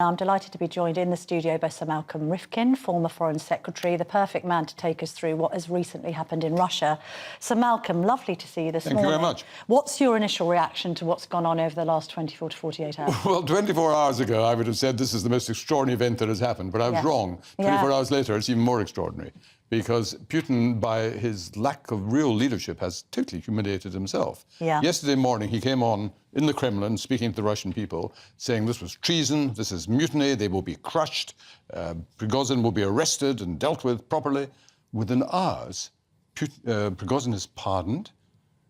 I'm delighted to be joined in the studio by Sir Malcolm Rifkind, former Foreign Secretary, the perfect man to take us through what has recently happened in Russia. Sir Malcolm, lovely to see you this morning. Thank you very much. What's your initial reaction to what's gone on over the last 24 to 48 hours? Well, 24 hours ago, I would have said this is the most extraordinary event that has happened, but I was wrong. 24 hours later, it's even more extraordinary, because Putin, by his lack of real leadership, has totally humiliated himself. Yesterday morning, he came on in the Kremlin, speaking to the Russian people, saying this was treason, this is mutiny, they will be crushed, Prigozhin will be arrested and dealt with properly. Within hours, Prigozhin is pardoned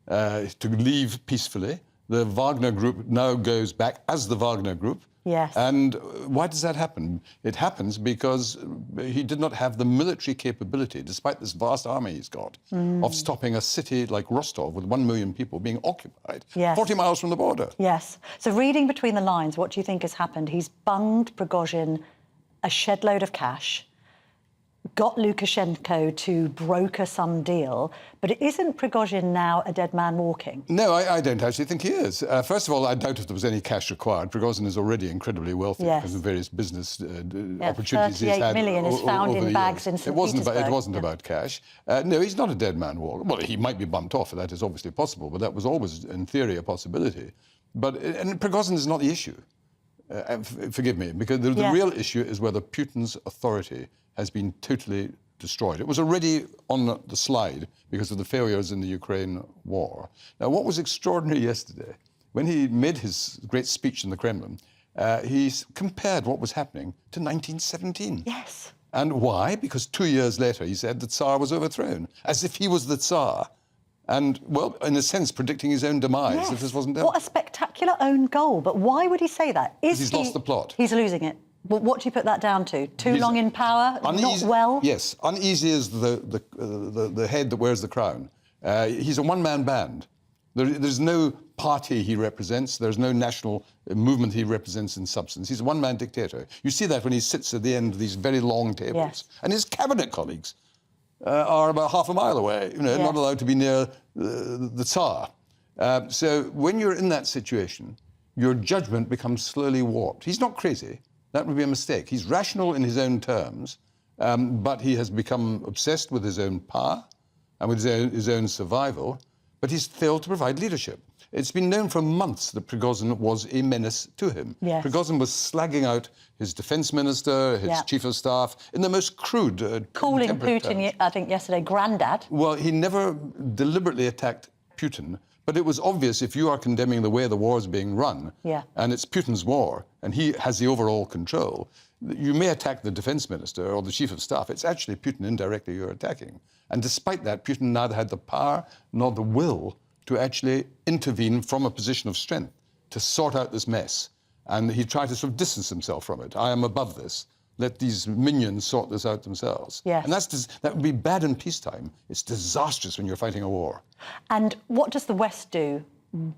to leave peacefully. The Wagner Group now goes back as the Wagner Group. Yes. And why does that happen? It happens because he did not have the military capability, despite this vast army he's got, of stopping a city like Rostov with 1 million people being occupied, 40 miles from the border. Yes. So reading between the lines, what do you think has happened? He's bunged Prigozhin a shed load of cash, got Lukashenko to broker some deal, but isn't Prigozhin now a dead man walking? No, I don't actually think he is. First of all, I doubt if there was any cash required. Prigozhin is already incredibly wealthy because of various business opportunities he's had. 38 million is found in bags in St. Petersburg. It wasn't about cash. No, he's not a dead man walking. Well, he might be bumped off, that is obviously possible, but that was always, in theory, a possibility. And Prigozhin is not the issue. Forgive me, because the real issue is whether Putin's authority has been totally destroyed. It was already on the slide because of the failures in the Ukraine war. Now, what was extraordinary yesterday, when he made his great speech in the Kremlin, he compared what was happening to 1917. Yes. And why? Because 2 years later, he said the Tsar was overthrown, as if he was the Tsar. And, well, in a sense, predicting his own demise if this wasn't done. What a spectacular own goal. But why would he say that? He's lost the plot. He's losing it. But what do you put that down to? Too long in power? Not well? Yes. Uneasy is the head that wears the crown. He's a one-man band. There's no party he represents. There's no national movement he represents in substance. He's a one-man dictator. You see that when he sits at the end of these very long tables. Yes. And his cabinet colleagues are about half a mile away, not allowed to be near the Tsar. So when you're in that situation, your judgment becomes slowly warped. He's not crazy. That would be a mistake. He's rational in his own terms, but he has become obsessed with his own power and with his own survival, but he's failed to provide leadership. It's been known for months that Prigozhin was a menace to him. Yes. Prigozhin was slagging out his defense minister, his chief of staff, in the most crude, calling Putin, terms. I think yesterday, granddad. Well, he never deliberately attacked Putin, but it was obvious if you are condemning the way the war is being run, and it's Putin's war, and he has the overall control, you may attack the defense minister or the chief of staff. It's actually Putin indirectly you're attacking. And despite that, Putin neither had the power nor the will to actually intervene from a position of strength to sort out this mess. And he tried to sort of distance himself from it. I am above this. Let these minions sort this out themselves. Yes. And that would be bad in peacetime. It's disastrous when you're fighting a war. And what does the West do?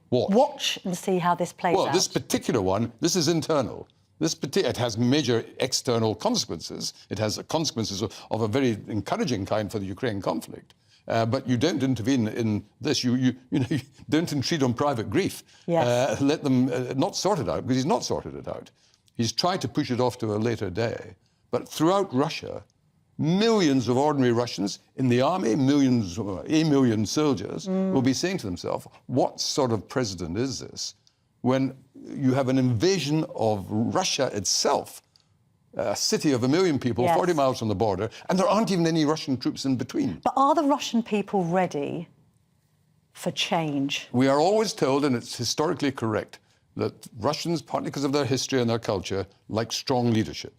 Watch and see how this plays out. Well, this particular one, this is internal. It has major external consequences. It has consequences of a very encouraging kind for the Ukraine conflict. But you don't intervene in this. You don't entreat on private grief. Yes. Let them not sort it out, because he's not sorted it out. He's tried to push it off to a later day. But throughout Russia, millions of ordinary Russians in the army, a million soldiers, will be saying to themselves, what sort of president is this? When you have an invasion of Russia itself, a city of 1 million people, 40 miles from the border, and there aren't even any Russian troops in between. But are the Russian people ready for change? We are always told, and it's historically correct, that Russians, partly because of their history and their culture, like strong leadership.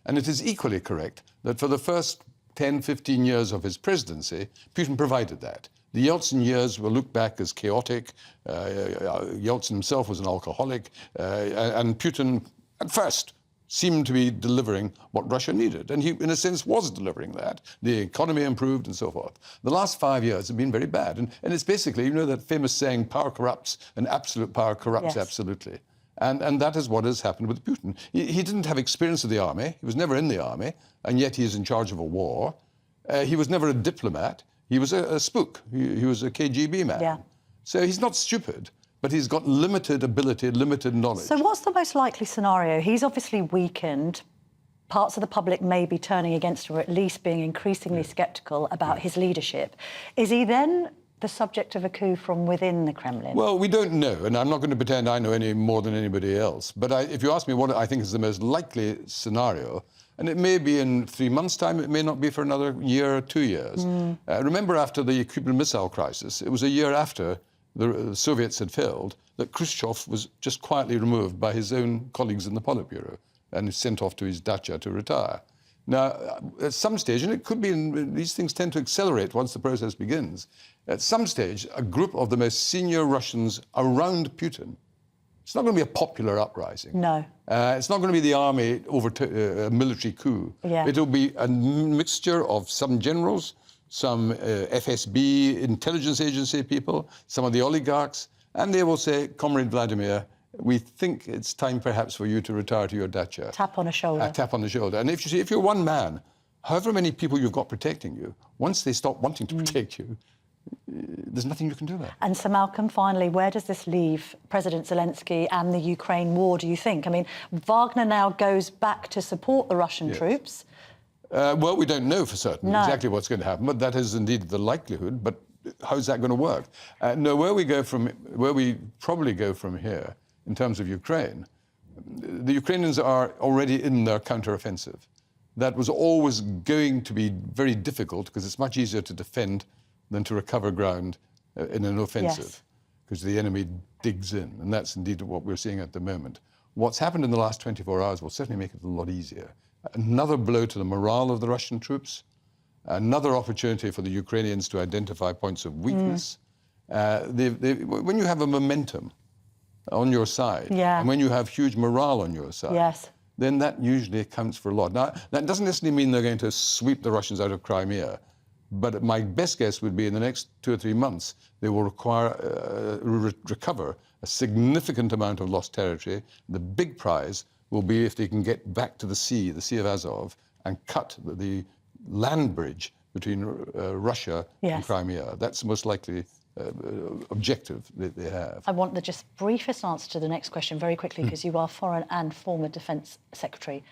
And it is equally correct that for the first 10, 15 years of his presidency, Putin provided that. The Yeltsin years will look back as chaotic. Yeltsin himself was an alcoholic, and Putin, at first, seemed to be delivering what Russia needed. And he, in a sense, was delivering that. The economy improved and so forth. The last 5 years have been very bad. And it's basically, that famous saying, power corrupts, and absolute power corrupts absolutely. And that is what has happened with Putin. He didn't have experience of the army. He was never in the army, and yet he is in charge of a war. He was never a diplomat. He was a spook. He was a KGB man. So he's not stupid. but he's got limited ability, limited knowledge. So what's the most likely scenario? He's obviously weakened. Parts of the public may be turning against him, or at least being increasingly sceptical about his leadership. Is he then the subject of a coup from within the Kremlin? Well, we don't know, and I'm not going to pretend I know any more than anybody else. But if you ask me what I think is the most likely scenario, and it may be in 3 months' time, it may not be for another year or 2 years. Remember, after the Cuban Missile Crisis, it was a year after the Soviets had failed that Khrushchev was just quietly removed by his own colleagues in the Politburo and sent off to his dacha to retire. Now, at some stage, and it could be, these things tend to accelerate once the process begins, at some stage, a group of the most senior Russians around Putin, it's not going to be a popular uprising. No. It's not going to be the army over a military coup. Yeah. It'll be a mixture of some generals, some FSB, intelligence agency people, some of the oligarchs, and they will say, Comrade Vladimir, we think it's time perhaps for you to retire to your dacha. Tap on a shoulder. A tap on the shoulder. And if you're one man, however many people you've got protecting you, once they stop wanting to protect you, there's nothing you can do about it. And so, Malcolm, finally, where does this leave President Zelensky and the Ukraine war, do you think? I mean, Wagner now goes back to support the Russian troops. Well, we don't know for certain exactly what's going to happen, but that is indeed the likelihood. But how's that going to work? No, where we probably go from here, in terms of Ukraine, the Ukrainians are already in their counteroffensive. That was always going to be very difficult because it's much easier to defend than to recover ground in an offensive, because the enemy digs in, and that's indeed what we're seeing at the moment. What's happened in the last 24 hours will certainly make it a lot easier. Another blow to the morale of the Russian troops, another opportunity for the Ukrainians to identify points of weakness. When you have a momentum on your side, and when you have huge morale on your side, then that usually accounts for a lot. Now, that doesn't necessarily mean they're going to sweep the Russians out of Crimea, but my best guess would be in the next 2 or 3 months, they will recover a significant amount of lost territory. The big prize will be if they can get back to the Sea of Azov, and cut the land bridge between Russia and Crimea. That's the most likely objective that they have. I want the just briefest answer to the next question very quickly, because you are Foreign and former Defence Secretary.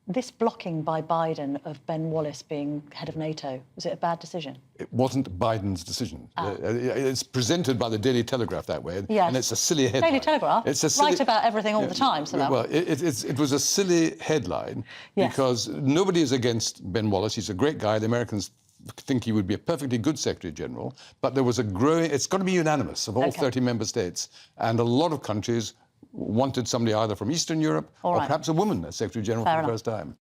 This blocking by Biden of Ben Wallace being head of NATO, was it a bad decision? It wasn't Biden's decision. It's presented by the Daily Telegraph that way, and it's a silly headline. Daily Telegraph? It's a silly, right about everything all the time. So well, it was a silly headline because nobody is against Ben Wallace. He's a great guy. The Americans think he would be a perfectly good Secretary General, but there was a growing... It's got to be unanimous of all 30 member states, and a lot of countries wanted somebody either from Eastern Europe or perhaps a woman as Secretary General for the first time.